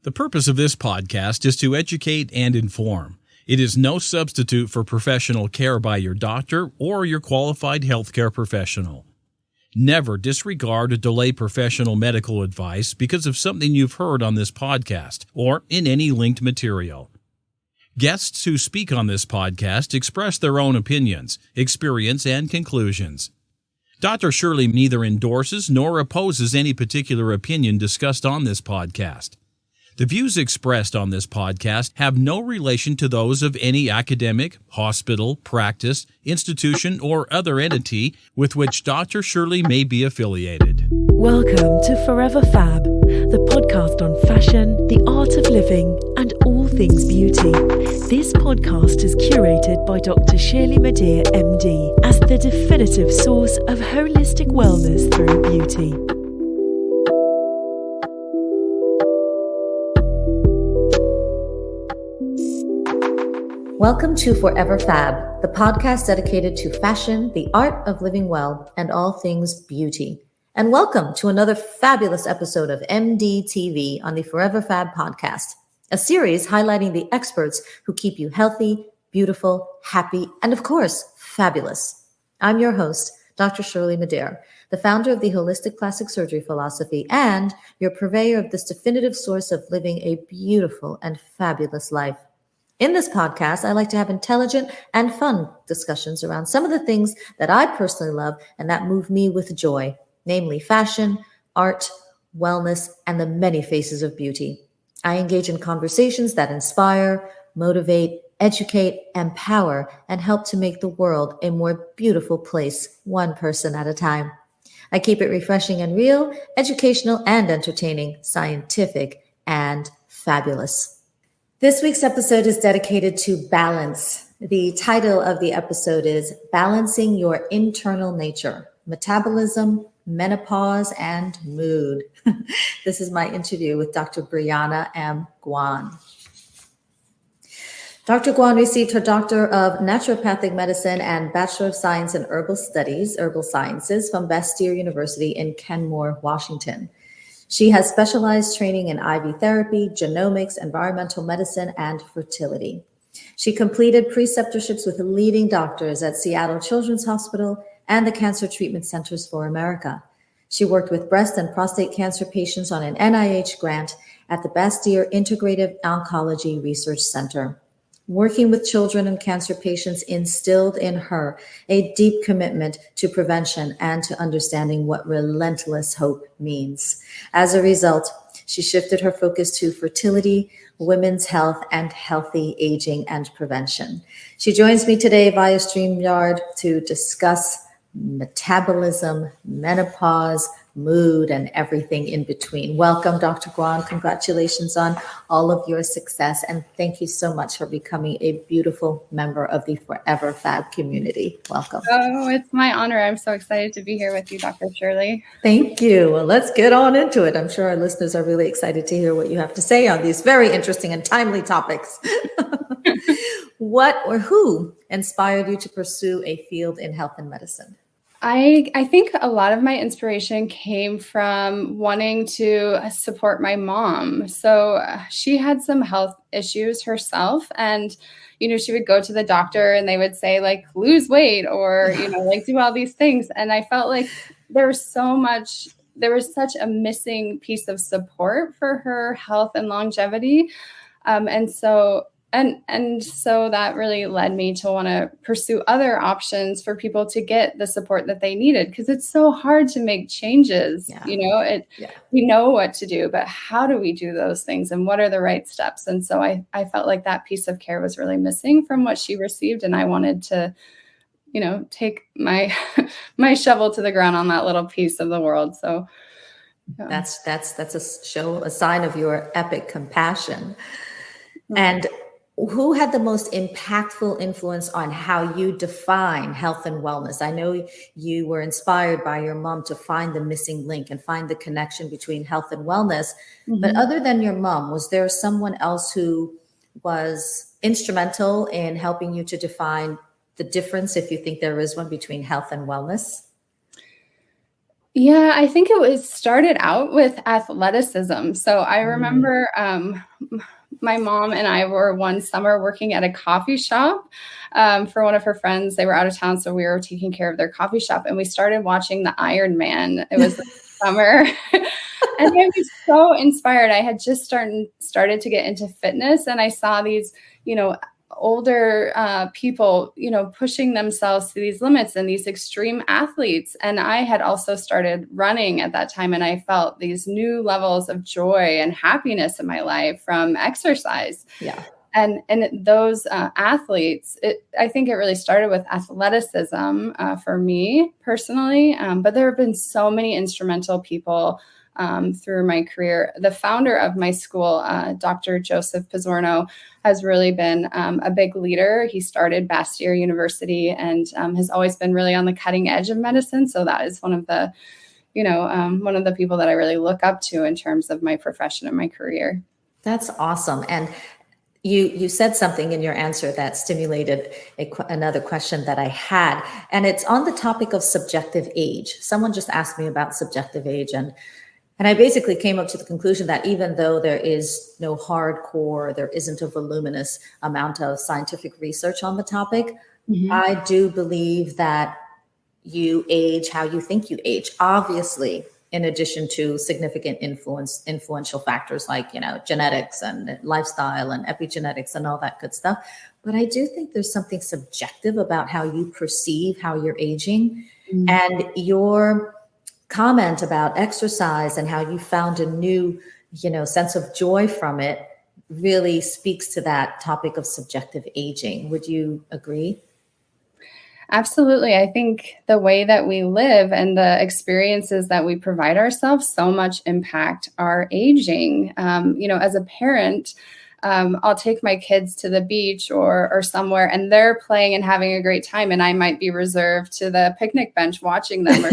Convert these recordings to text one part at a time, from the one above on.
The purpose of this podcast is to educate and inform. It is no substitute for professional care by your doctor or your qualified healthcare professional. Never disregard or delay professional medical advice because of something you've heard on this podcast or in any linked material. Guests who speak on this podcast express their own opinions, experience, and conclusions. Dr. Shirley neither endorses nor opposes any particular opinion discussed on this podcast. The views expressed on this podcast have no relation to those of any academic, hospital, practice, institution, or other entity with which Dr. Shirley may be affiliated. Welcome to Forever Fab, the podcast on fashion, the art of living, and all things beauty. This podcast is curated by Dr. Shirley Bre, MD, as the definitive source of holistic wellness through beauty. Welcome to Forever Fab, the podcast dedicated to fashion, the art of living well, and all things beauty. And welcome to another fabulous episode of MDTV on the Forever Fab podcast, a series highlighting the experts who keep you healthy, beautiful, happy, and of course, fabulous. I'm your host, Dr. Shirley Bre, the founder of the Holistic Plastic Surgery Philosophy and your purveyor of this definitive source of living a beautiful and fabulous life. In this podcast, I like to have intelligent and fun discussions around some of the things that I personally love and that move me with joy, namely fashion, art, wellness, and the many faces of beauty. I engage in conversations that inspire, motivate, educate, empower, and help to make the world a more beautiful place, one person at a time. I keep it refreshing and real, educational and entertaining, scientific and fabulous. This week's episode is dedicated to balance. The title of the episode is Balancing Your Internal Nature, Metabolism, Menopause, and Mood. This is my interview with Dr. Breanna Guan. Dr. Guan received her Doctor of Naturopathic Medicine and Bachelor of Science in Herbal Studies, HerbalSciences, from Bastyr University in Kenmore, Washington. She has specialized training in IVtherapy, genomics, environmental medicine, and fertility. She completed preceptorships with leading doctors at Seattle Children's Hospital and the CancerTreatment Centers for America. She worked with breast and prostate cancer patients on an NIHgrant at the Bastyr Integrative Oncology Research Center. Working with children and cancer patients instilled in her a deep commitment to prevention and to understanding what relentless hope means. As a result, she shifted her focus to fertility, women's health, and healthy aging and prevention. She joins me today via StreamYard to discuss metabolism, menopause, mood, and everything in between. Welcome, Dr. Guan. Congratulations on all of your success, and thank you so much for becoming a beautiful member of the Forever Fab community. Welcome. Oh, it's my honor. I'm so excited to be here with you, Dr. Shirley. Thank you. Well, let's get on into it. I'm sure our listeners are really excited to hear what you have to say on these very interesting and timely topics. What or who inspired you to pursue a field in health and medicine? I think a lot of my inspiration came from wanting to support my mom. So she had some health issues herself, and she would go to the doctor and they would say like lose weight or like do all these things, and I felt like there was such a missing piece of support for her health and longevity, and so that really led me to want to pursue other options for people to get the support that they needed, because it's so hard to make changes. We know what to do, but how do we do those things and what are the right steps? And so I felt like that piece of care was really missing from what she received. And I wanted to, take my shovel to the ground on that little piece of the world. So that's a sign of your epic compassion. And who had the most impactful influence on how you define health and wellness? I know you were inspired by your mom to find the missing link and find the connection between health and wellness. Mm-hmm. But other than your mom, was there someone else who was instrumental in helping you to define the difference, if you think there is one, between health and wellness? Yeah, I think it was started out with athleticism. So I remember my mom and I were one summer working at a coffee shop for one of her friends. They were out of town, so we were taking care of their coffee shop, and we started watching the Iron Man. It was summer. And I was so inspired. I had just started to get into fitness, and I saw these, older people, pushing themselves to these limits and these extreme athletes. And I had also started running at that time, and I felt these new levels of joy and happiness in my life from exercise. Yeah. And those athletes, I think it really started with athleticism for me personally. But there have been so many instrumental people through my career. The founder of my school, Dr. Joseph Pizzorno, has really been a big leader. He started Bastyr University and has always been really on the cutting edge of medicine. So that is one of the, one of the people that I really look up to in terms of my profession and my career. That's awesome. And you said something in your answer that stimulated another question that I had, and it's on the topic of subjective age. Someone just asked me about subjective age, and I basically came up to the conclusion that even though there is no hardcore, there isn't a voluminous amount of scientific research on the topic, I do believe that you age how you think you age. Obviously, in addition to significant influential factors like, genetics and lifestyle and epigenetics and all that good stuff. But I do think there's something subjective about how you perceive how you're aging. And your comment about exercise and how you found a new, sense of joy from it really speaks to that topic of subjective aging. Would you agree? Absolutely. I think the way that we live and the experiences that we provide ourselves so much impact our aging. As a parent, I'll take my kids to the beach or somewhere, and they're playing and having a great time, and I might be reserved to the picnic bench watching them.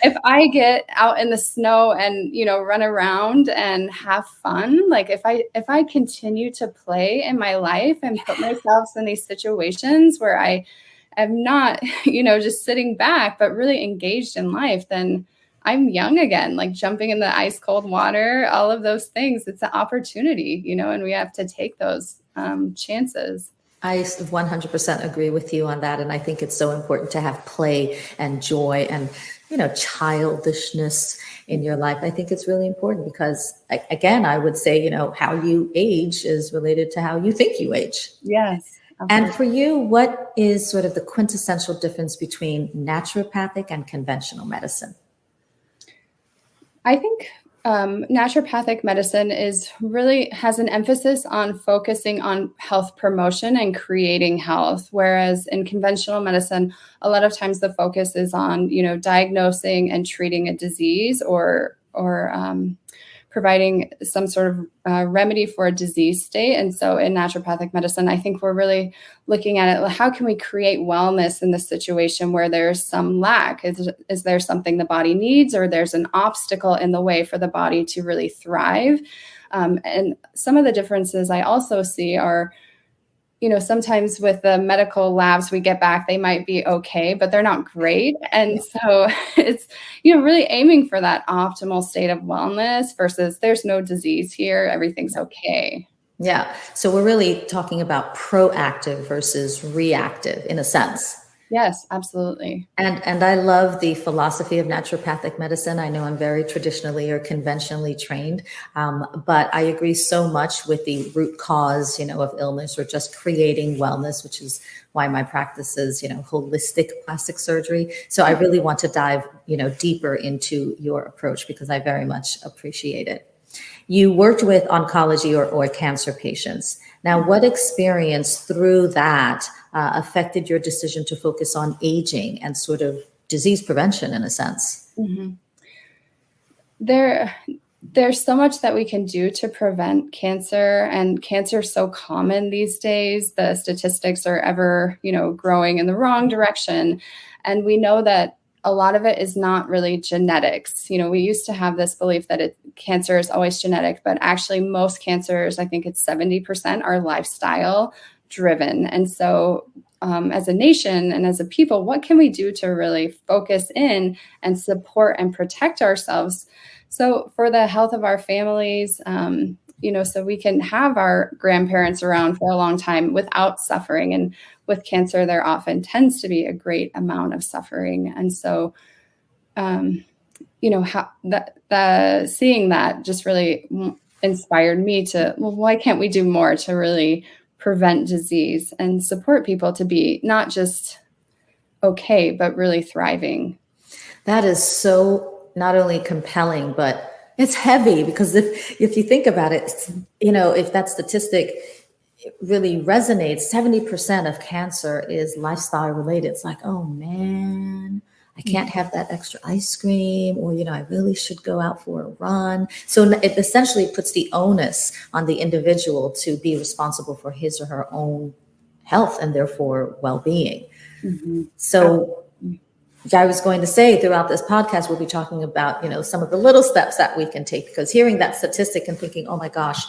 If I get out in the snow and, run around and have fun, like if I continue to play in my life and put myself in these situations where I am not, just sitting back, but really engaged in life, then I'm young again, like jumping in the ice cold water, all of those things. It's an opportunity, and we have to take those chances. I 100% agree with you on that. And I think it's so important to have play and joy and, childishness in your life. I think it's really important because, again, I would say, how you age is related to how you think you age. Yes. And for you, what is sort of the quintessential difference between naturopathic and conventional medicine? I think naturopathic medicine has an emphasis on focusing on health promotion and creating health, whereas in conventional medicine, a lot of times the focus is on, diagnosing and treating a disease or providing some sort of remedy for a disease state. And so in naturopathic medicine, I think we're really looking at it. How can we create wellness in this situation where there's some lack? Is there something the body needs, or there's an obstacle in the way for the body to really thrive? And some of the differences I also see are, sometimes with the medical labs we get back, they might be okay, but they're not great. And so it's, really aiming for that optimal state of wellness versus there's no disease here, everything's okay. Yeah. So we're really talking about proactive versus reactive in a sense. Yes, absolutely. And I love the philosophy of naturopathic medicine. I know I'm very traditionally or conventionally trained, but I agree so much with the root cause, of illness or just creating wellness, which is why my practice is, holistic plastic surgery. So I really want to dive, deeper into your approach because I very much appreciate it. You worked with oncology or cancer patients. Now, what experience through that affected your decision to focus on aging and sort of disease prevention in a sense? Mm-hmm. There's so much that we can do to prevent cancer, and cancer is so common these days. The statistics are ever, growing in the wrong direction. And we know that a lot of it is not really genetics. We used to have this belief that cancer is always genetic, but actually most cancers, I think it's 70%, are lifestyle driven. And so as a nation and as a people, what can we do to really focus in and support and protect ourselves? So for the health of our families, so we can have our grandparents around for a long time without suffering. And with cancer, there often tends to be a great amount of suffering. And so, how that seeing that just really inspired me to, well, why can't we do more to really prevent disease and support people to be not just okay, but really thriving? That is so not only compelling, but it's heavy, because if you think about it, if that statistic really resonates, 70% of cancer is lifestyle related. It's like, oh man, I can't have that extra ice cream, or, I really should go out for a run. So it essentially puts the onus on the individual to be responsible for his or her own health and therefore well-being. Mm-hmm. So I was going to say, throughout this podcast, we'll be talking about, some of the little steps that we can take, because hearing that statistic and thinking, oh my gosh,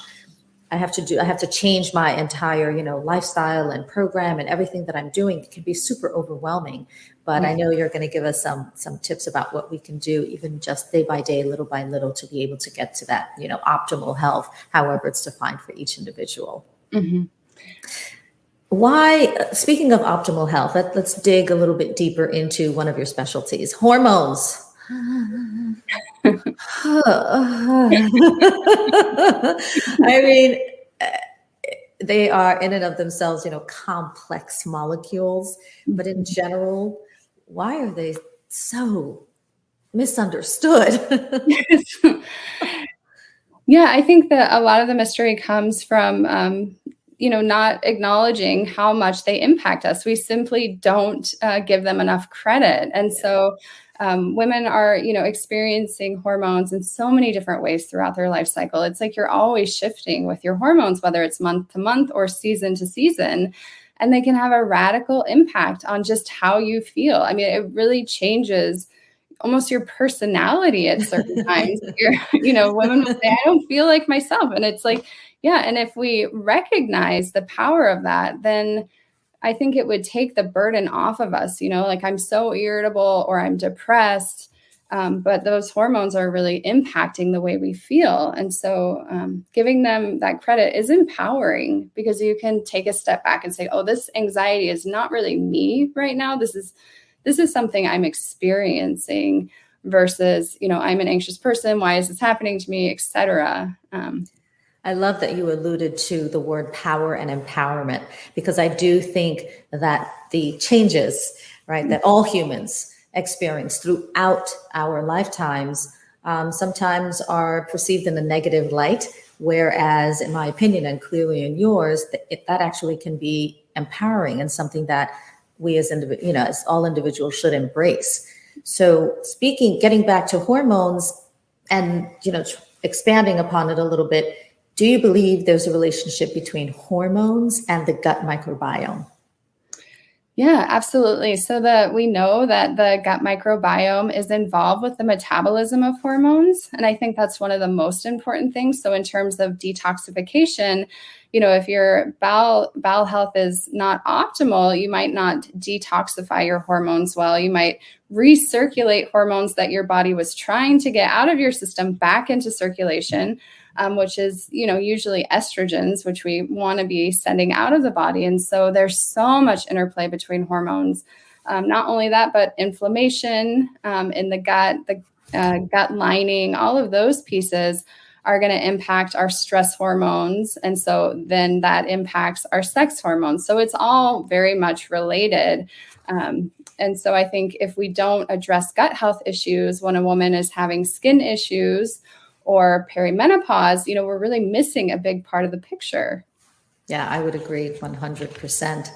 I have to change my entire, lifestyle and program and everything that I'm doing, can be super overwhelming. But I know you're going to give us some tips about what we can do, even just day by day, little by little, to be able to get to that, optimal health, however it's defined for each individual. Mm-hmm. Why, speaking of optimal health, let's dig a little bit deeper into one of your specialties, hormones. I mean, they are in and of themselves, complex molecules, but in general, why are they so misunderstood? Yeah, I think that a lot of the mystery comes from, not acknowledging how much they impact us. We simply don't give them enough credit. And so women are, experiencing hormones in so many different ways throughout their life cycle. It's like you're always shifting with your hormones, whether it's month to month or season to season, and they can have a radical impact on just how you feel. I mean, it really changes almost your personality at certain times. Women will say, I don't feel like myself. And it's like, yeah. And if we recognize the power of that, then I think it would take the burden off of us, like I'm so irritable or I'm depressed, but those hormones are really impacting the way we feel. And so giving them that credit is empowering, because you can take a step back and say, oh, this anxiety is not really me right now. This is something I'm experiencing versus, I'm an anxious person. Why is this happening to me, et cetera? I love that you alluded to the word power and empowerment, because I do think that the changes, right, that all humans experience throughout our lifetimes sometimes are perceived in a negative light, whereas in my opinion, and clearly in yours, that actually can be empowering and something that we as as all individuals should embrace. So getting back to hormones and, expanding upon it a little bit, do you believe there's a relationship between hormones and the gut microbiome? Yeah, absolutely. So we know that the gut microbiome is involved with the metabolism of hormones. And I think that's one of the most important things. So in terms of detoxification, if your bowel health is not optimal, you might not detoxify your hormones well. You might recirculate hormones that your body was trying to get out of your system back into circulation, which is, usually estrogens, which we want to be sending out of the body. And so there's so much interplay between hormones. Not only that, but inflammation in the gut, the gut lining, all of those pieces are going to impact our stress hormones. And so then that impacts our sex hormones. So it's all very much related. And so I think if we don't address gut health issues when a woman is having skin issues or perimenopause, we're really missing a big part of the picture. Yeah, I would agree 100%.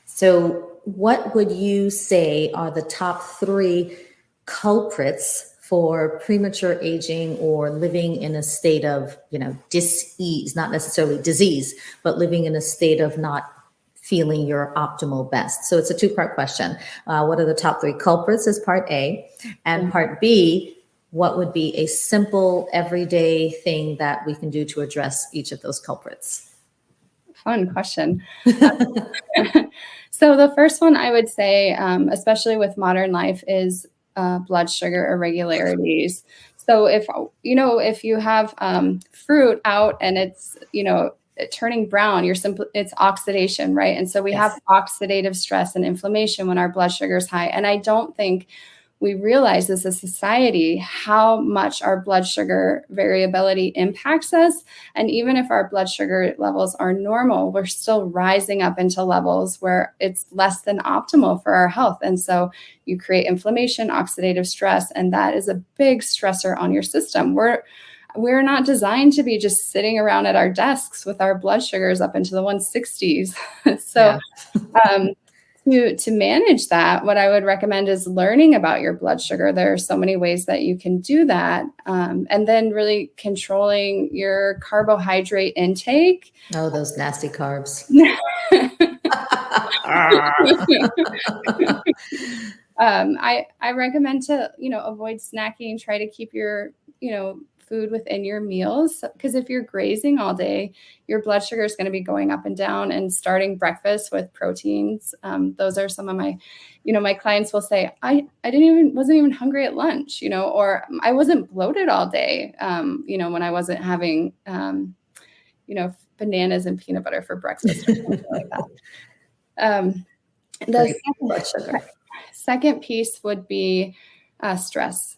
So what would you say are the top 3 culprits for premature aging or living in a state of, dis-ease, not necessarily disease, but living in a state of not feeling your optimal best? So it's a 2-part question. What are the top 3 culprits is part A, and part B, what would be a simple everyday thing that we can do to address each of those culprits? fun question. So the first one I would say, especially with modern life, is blood sugar irregularities. So if you have fruit out and it's, turning brown, it's oxidation, right? And so we have oxidative stress and inflammation when our blood sugar is high. And I don't think we realize as a society how much our blood sugar variability impacts us. And even if our blood sugar levels are normal, we're still rising up into levels where it's less than optimal for our health. And so you create inflammation, oxidative stress, and that is a big stressor on your system. We're not designed to be just sitting around at our desks with our blood sugars up into the 160s. So to manage that, what I would recommend is learning about your blood sugar. There are so many ways that you can do that. And then really controlling your carbohydrate intake. Oh, those nasty carbs. I recommend to, avoid snacking, try to keep your, food within your meals, because if you're grazing all day, your blood sugar is going to be going up and down. And starting breakfast with proteins, those are some of my, my clients will say, I wasn't even hungry at lunch, or I wasn't bloated all day, when I wasn't having, bananas and peanut butter for breakfast or something like that. The second piece would be stress.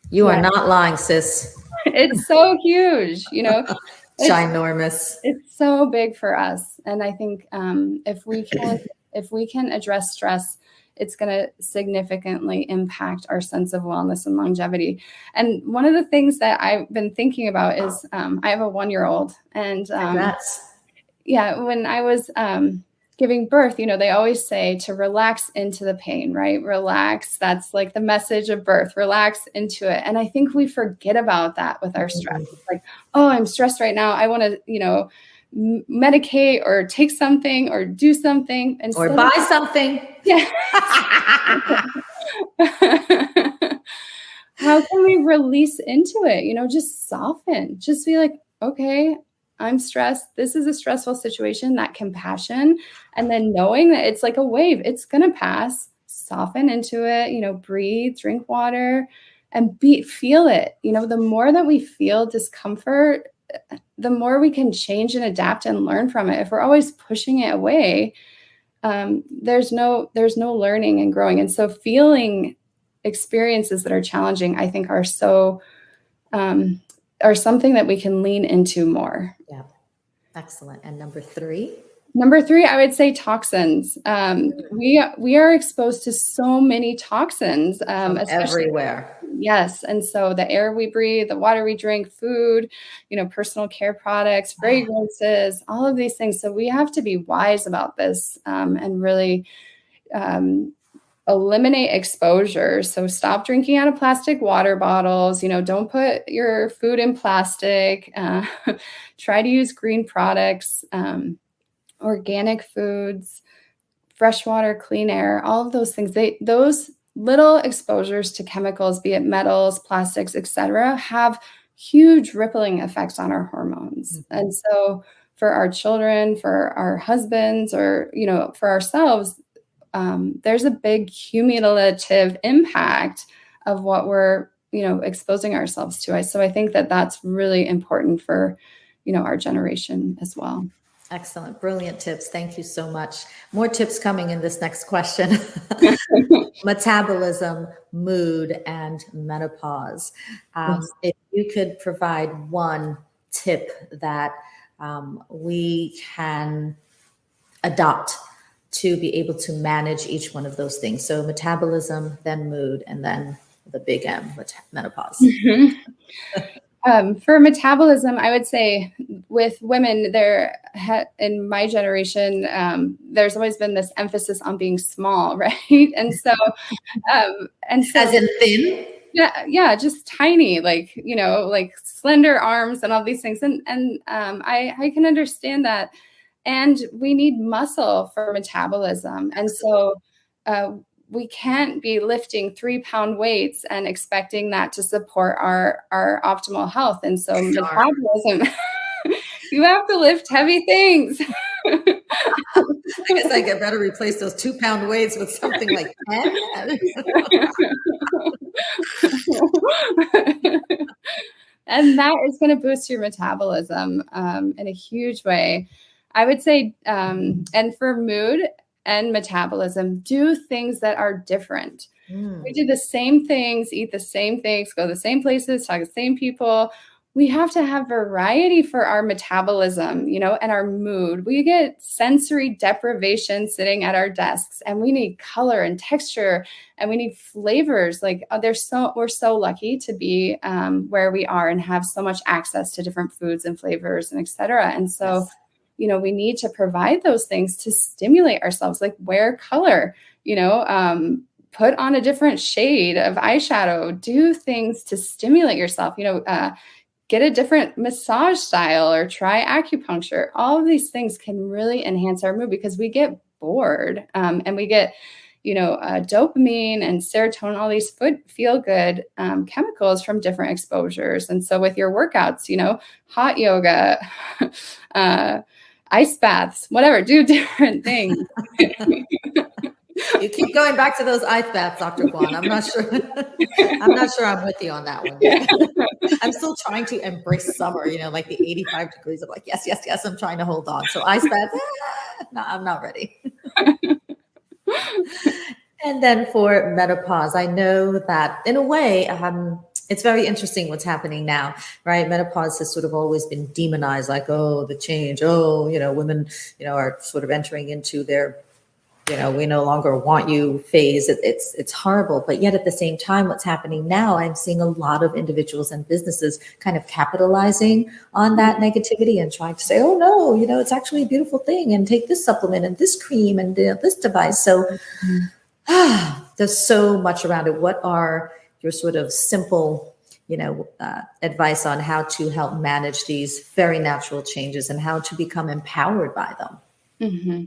You are not lying, sis. It's so huge, Ginormous. It's so big for us. And I think if we can address stress, it's going to significantly impact our sense of wellness and longevity. And one of the things that I've been thinking about is I have a 1-year-old, and when I was giving birth, they always say to relax into the pain, right? Relax. That's like the message of birth, relax into it. And I think we forget about that with our stress. It's like, oh, I'm stressed right now. I want to, medicate or take something or do something. Or buy something. Yeah. How can we release into it? Just soften, just be like, okay, I'm stressed. This is a stressful situation, that compassion. And then knowing that it's like a wave, it's going to pass, soften into it, breathe, drink water, and feel it. The more that we feel discomfort, the more we can change and adapt and learn from it. If we're always pushing it away, there's no learning and growing. And so feeling experiences that are challenging, I think are something that we can lean into more. Yeah. Excellent. And number three, I would say toxins. We are exposed to so many toxins, everywhere. Yes. And so the air we breathe, the water we drink, food, personal care products, fragrances, all of these things. So we have to be wise about this and really eliminate exposure. So stop drinking out of plastic water bottles. Don't put your food in plastic. Try to use green products, organic foods, fresh water, clean air, all of those things. Those little exposures to chemicals, be it metals, plastics, etc., have huge rippling effects on our hormones. Mm-hmm. And so for our children, for our husbands, or, for ourselves, there's a big cumulative impact of what we're, exposing ourselves to. So I think that that's really important for, our generation as well. Excellent. Brilliant tips. Thank you so much. More tips coming in this next question. Metabolism, mood, and menopause. If you could provide one tip that we can adopt to be able to manage each one of those things. So metabolism, then mood, and then the big M, menopause. Mm-hmm. For metabolism, I would say with women, in my generation, there's always been this emphasis on being small, right? And so as in thin? Yeah, just tiny, like slender arms and all these things. And I can understand that. And we need muscle for metabolism. And so we can't be lifting 3-pound weights and expecting that to support our optimal health. And so metabolism, You have to lift heavy things. I guess I better replace those 2-pound weights with something like 10. And that is going to boost your metabolism in a huge way. I would say, and for mood and metabolism, do things that are different. We do the same things, eat the same things, go to the same places, talk to the same people. We have to have variety for our metabolism, and our mood. We get sensory deprivation sitting at our desks, and we need color and texture, and we need flavors. Like we're so lucky to be where we are and have so much access to different foods and flavors and et cetera. And so, yes, we need to provide those things to stimulate ourselves, like wear color, put on a different shade of eyeshadow, do things to stimulate yourself, get a different massage style or try acupuncture. All of these things can really enhance our mood because we get bored and we get, dopamine and serotonin, all these feel good chemicals from different exposures. And so with your workouts, hot yoga, ice baths, whatever, do different things. You keep going back to those ice baths, Dr. Guan. I'm not sure. I'm with you on that one. Yeah. I'm still trying to embrace summer, like the 85 degrees. I'm like, yes. I'm trying to hold on. So ice baths, no, I'm not ready. And then for menopause, I know that in a way, it's very interesting what's happening now, right? Menopause has sort of always been demonized, like, oh, the change. Oh, women, are sort of entering into their we no longer want you phase. It's horrible. But yet at the same time, what's happening now, I'm seeing a lot of individuals and businesses kind of capitalizing on that negativity and trying to say, oh no, it's actually a beautiful thing, and take this supplement and this cream and this device. So there's so much around it. What are your sort of simple, advice on how to help manage these very natural changes and how to become empowered by them? Mm-hmm.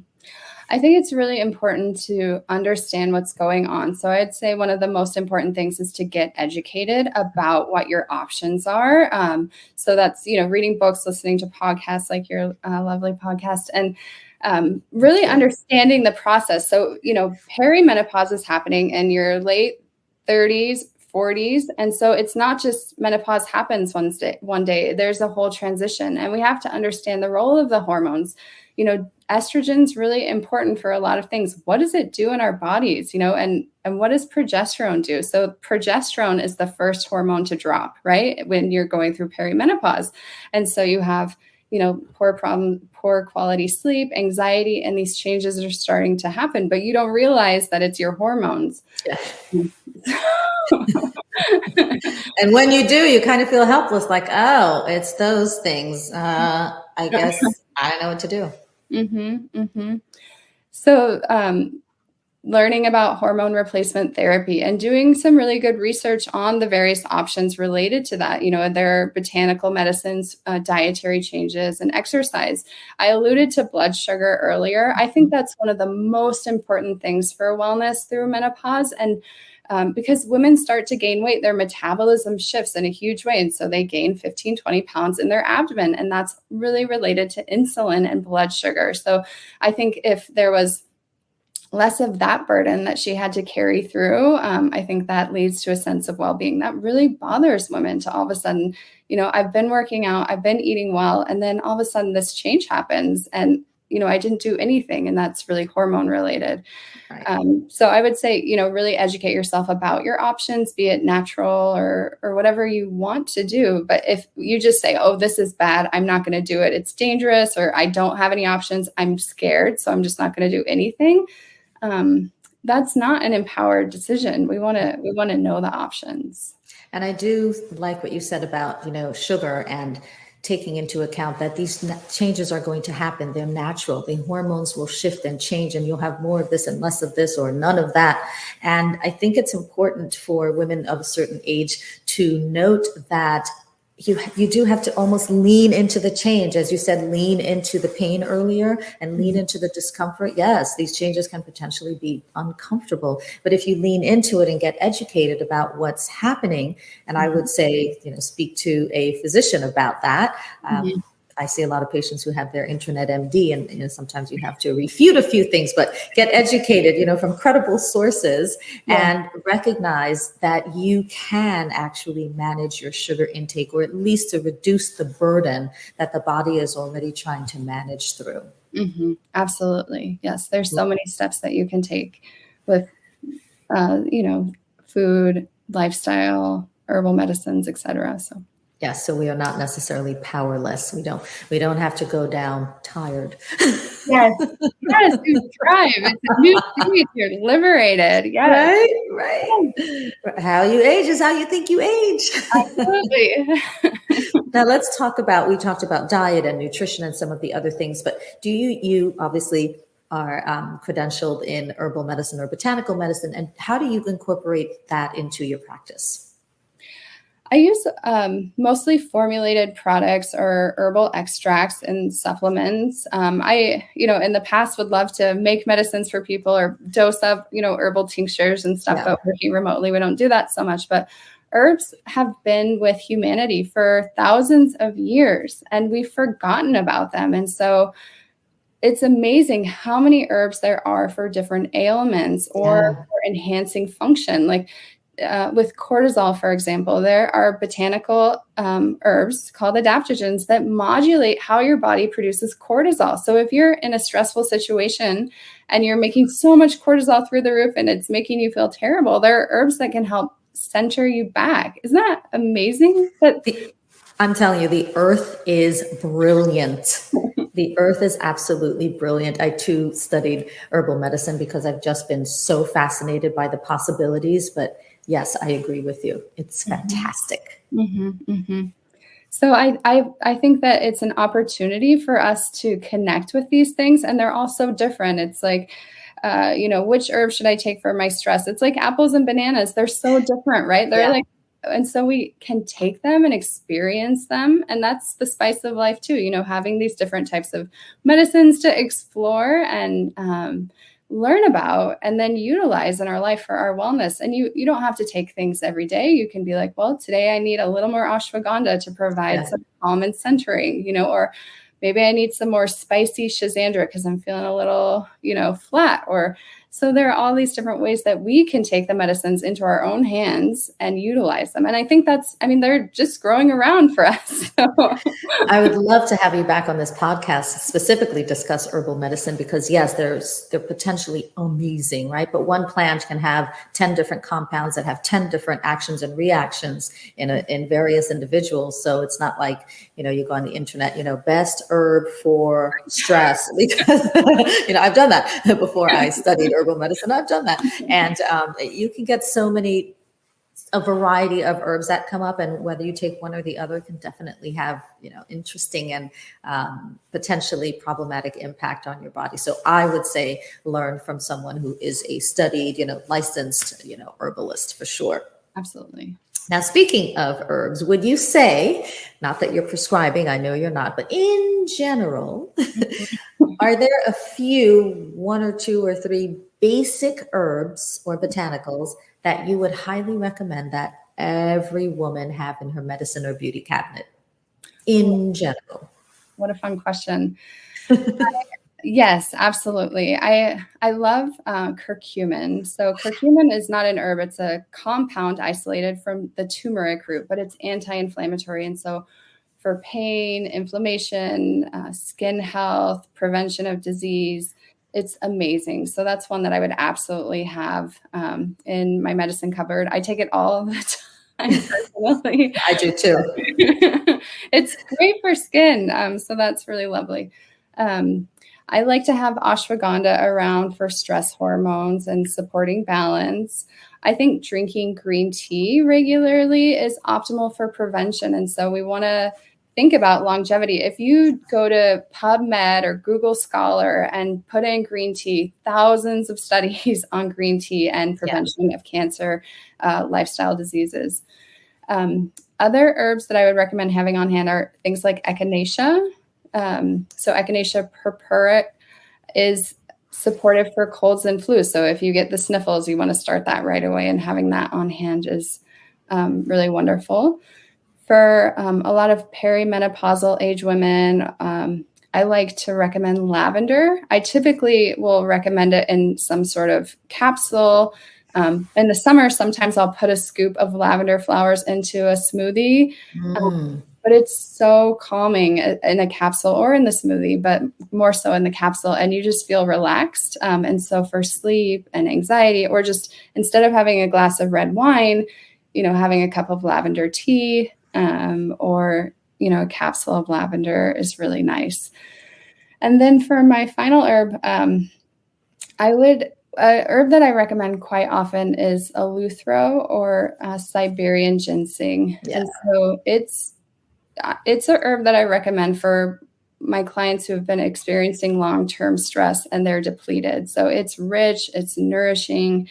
I think it's really important to understand what's going on. So I'd say one of the most important things is to get educated about what your options are. So that's, reading books, listening to podcasts like your lovely podcast, and really understanding the process. So, perimenopause is happening in your late 30s, 40s. And so it's not just menopause happens one day. There's a whole transition, and we have to understand the role of the hormones. Estrogen's really important for a lot of things. What does it do in our bodies, and what does progesterone do? So progesterone is the first hormone to drop, right? When you're going through perimenopause. And so you have, poor quality sleep, anxiety, and these changes are starting to happen, but you don't realize that it's your hormones. Yeah. And when you do, you kind of feel helpless, like, oh, it's those things. I guess I don't know what to do. Mm-hmm, mm-hmm. So learning about hormone replacement therapy and doing some really good research on the various options related to that. There are botanical medicines, dietary changes, and exercise. I alluded to blood sugar earlier. I think that's one of the most important things for wellness through menopause. And because women start to gain weight, their metabolism shifts in a huge way. And so they gain 15, 20 pounds in their abdomen. And that's really related to insulin and blood sugar. So I think if there was less of that burden that she had to carry through, I think that leads to a sense of well-being that really bothers women to all of a sudden, I've been working out, I've been eating well, and then all of a sudden this change happens and, I didn't do anything, and that's really hormone related. Right. So I would say, really educate yourself about your options, be it natural or whatever you want to do. But if you just say, oh, this is bad, I'm not going to do it, it's dangerous, or I don't have any options, I'm scared, so I'm just not going to do anything. That's not an empowered decision. We want to know the options. And I do like what you said about, sugar and taking into account that these changes are going to happen. They're natural. The hormones will shift and change, and you'll have more of this and less of this or none of that. And I think it's important for women of a certain age to note that you do have to almost lean into the change. As you said, lean into the pain earlier and lean into the discomfort. Yes, these changes can potentially be uncomfortable, but if you lean into it and get educated about what's happening, and I would say, speak to a physician about that. I see a lot of patients who have their intranet MD, and sometimes you have to refute a few things, but get educated, from credible sources and recognize that you can actually manage your sugar intake, or at least to reduce the burden that the body is already trying to manage through. Mm-hmm. Absolutely. Yes. There's so many steps that you can take with, food, lifestyle, herbal medicines, etc. So. Yes, so we are not necessarily powerless. We don't have to go down tired. Yes, you thrive. It's a new stage. You're liberated. Yes. Right. How you age is how you think you age. Absolutely. Now let's talk about, we talked about diet and nutrition and some of the other things, but do you obviously are credentialed in herbal medicine or botanical medicine, and how do you incorporate that into your practice? I use mostly formulated products or herbal extracts and supplements. I, in the past would love to make medicines for people or dose up, herbal tinctures and stuff, but working remotely, we don't do that so much. But herbs have been with humanity for thousands of years, and we've forgotten about them. And so it's amazing how many herbs there are for different ailments or for enhancing function. Like, with cortisol, for example, there are botanical herbs called adaptogens that modulate how your body produces cortisol. So if you're in a stressful situation and you're making so much cortisol through the roof and it's making you feel terrible, there are herbs that can help center you back. Isn't that amazing? I'm telling you, the earth is brilliant. The earth is absolutely brilliant. I too studied herbal medicine because I've just been so fascinated by the possibilities, but yes, I agree with you. It's fantastic. Mm-hmm, mm-hmm. So I think that it's an opportunity for us to connect with these things, and they're all so different. It's like, which herb should I take for my stress? It's like apples and bananas. They're so different, right? They're and so we can take them and experience them. And that's the spice of life too, having these different types of medicines to explore and learn about and then utilize in our life for our wellness. And you don't have to take things every day. You can be like, well, today I need a little more ashwagandha to provide some calm and centering, or maybe I need some more spicy schizandra because I'm feeling a little, flat. So there are all these different ways that we can take the medicines into our own hands and utilize them. And I think they're just growing around for us. So. I would love to have you back on this podcast, specifically discuss herbal medicine, because yes, they're potentially amazing, right? But one plant can have 10 different compounds that have 10 different actions and reactions in various individuals. So it's not like, you go on the internet, best herb for stress, because, I've done that before I studied herbal medicine. I've done that. And you can get a variety of herbs that come up, and whether you take one or the other can definitely have, interesting and potentially problematic impact on your body. So I would say learn from someone who is a studied, licensed, herbalist for sure. Absolutely. Now, speaking of herbs, would you say, not that you're prescribing, I know you're not, but in general, are there a few, 1 or 2 or 3 basic herbs or botanicals that you would highly recommend that every woman have in her medicine or beauty cabinet in general? What a fun question. Yes, absolutely. I love curcumin. So curcumin is not an herb. It's a compound isolated from the turmeric root, but it's anti-inflammatory. And so for pain, inflammation, skin health, prevention of disease, it's amazing. So that's one that I would absolutely have in my medicine cupboard. I take it all the time personally. I do too. It's great for skin. So that's really lovely. I like to have ashwagandha around for stress hormones and supporting balance. I think drinking green tea regularly is optimal for prevention. And so we want to think about longevity. If you go to PubMed or Google Scholar and put in green tea, thousands of studies on green tea and prevention of cancer, lifestyle diseases. Other herbs that I would recommend having on hand are things like echinacea. So echinacea purpura is supportive for colds and flu. So if you get the sniffles, you want to start that right away, and having that on hand is really wonderful. For a lot of perimenopausal age women, I like to recommend lavender. I typically will recommend it in some sort of capsule. In the summer, sometimes I'll put a scoop of lavender flowers into a smoothie, but it's so calming in a capsule or in the smoothie, but more so in the capsule, and you just feel relaxed. And so for sleep and anxiety, or just instead of having a glass of red wine, having a cup of lavender tea, or a capsule of lavender is really nice. And then for my final herb, an herb that I recommend quite often is eleuthero or Siberian ginseng. Yeah. And so it's an herb that I recommend for my clients who have been experiencing long-term stress and they're depleted. So it's rich, it's nourishing,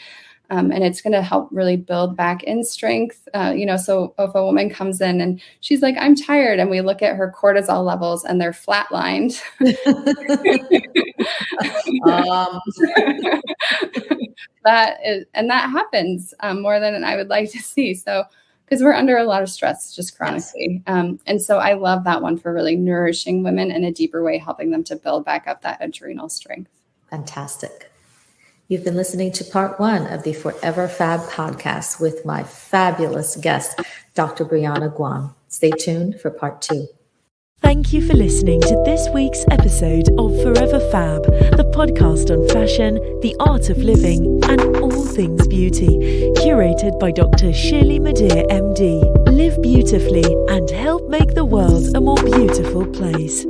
and it's going to help really build back in strength. So if a woman comes in and she's like, I'm tired, and we look at her cortisol levels and they're flatlined. That happens more than I would like to see. So, because we're under a lot of stress just chronically. Yes. And so I love that one for really nourishing women in a deeper way, helping them to build back up that adrenal strength. Fantastic. You've been listening to part 1 of the Forever Fab podcast with my fabulous guest, Dr. Breanna Guan. Stay tuned for part 2. Thank you for listening to this week's episode of Forever Fab, the podcast on fashion, the art of living, and all things beauty, curated by Dr. Shirley Madeir, MD. Live beautifully and help make the world a more beautiful place.